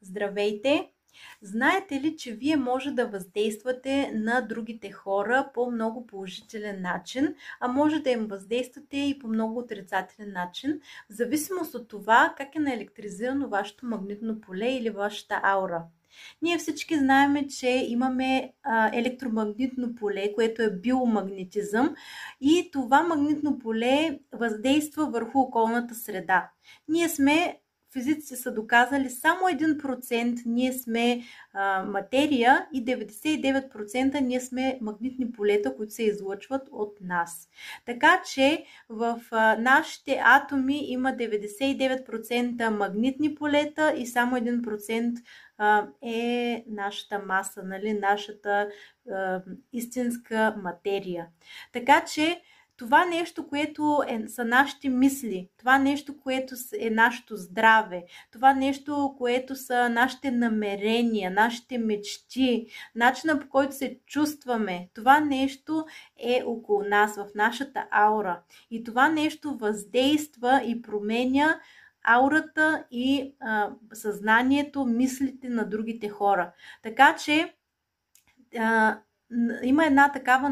Здравейте! Знаете ли, че вие може да въздействате на другите хора по много положителен начин, а може да им въздействате и по много отрицателен начин, в зависимост от това как е наелектризирано вашето магнитно поле или вашата аура. Ние всички знаем, че имаме електромагнитно поле, което е биомагнетизъм, и това магнитно поле въздейства върху околната среда. Ние сме Физиците са доказали само 1% ние сме материя и 99% ние сме магнитни полета, които се излъчват от нас. Така че в нашите атоми има 99% магнитни полета и само 1% е нашата маса, нали? Нашата истинска материя. Така че това нещо, което са нашите мисли, това нещо, което е нашето здраве, това нещо, което са нашите намерения, нашите мечти, начина, по който се чувстваме, това нещо е около нас, в нашата аура. И това нещо въздейства и променя аурата и съзнанието, мислите на другите хора. Така че има една такава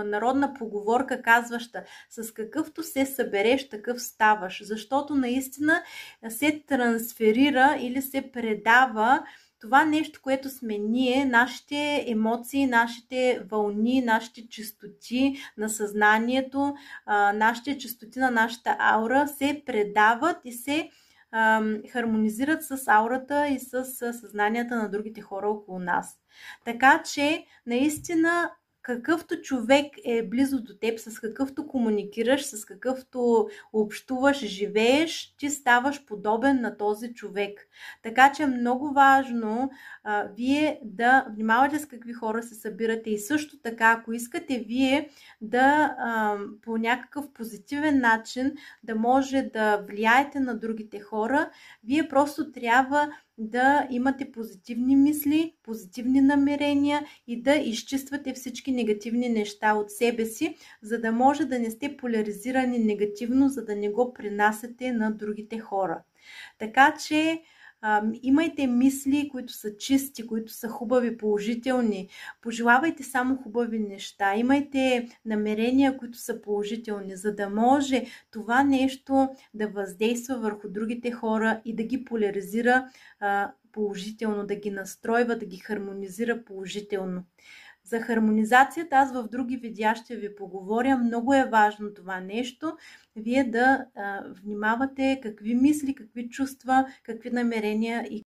народна поговорка, казваща: с какъвто се събереш, такъв ставаш. Защото наистина се трансферира или се предава това нещо, което сме ние, нашите емоции, нашите вълни, нашите честоти на съзнанието, нашите честоти на нашата аура се предават и се хармонизират с аурата и с съзнанията на другите хора около нас. Така че, наистина, какъвто човек е близо до теб, с какъвто комуникираш, с какъвто общуваш, живееш, ти ставаш подобен на този човек. Така че е много важно вие да внимавате с какви хора се събирате и също така, ако искате вие да по някакъв позитивен начин да може да влияете на другите хора, вие просто трябва да имате позитивни мисли, позитивни намерения и да изчиствате всички негативни неща от себе си, за да може да не сте поляризирани негативно, за да не го принасяте на другите хора. Така че имайте мисли, които са чисти, които са хубави, положителни. Пожелавайте само хубави неща. Имайте намерения, които са положителни, за да може това нещо да въздейства върху другите хора и да ги поляризира положително, да ги настройва, да ги хармонизира положително. За хармонизацията аз в други видеа ще ви поговоря. Много е важно това нещо. Вие да внимавате какви мисли, какви чувства, какви намерения и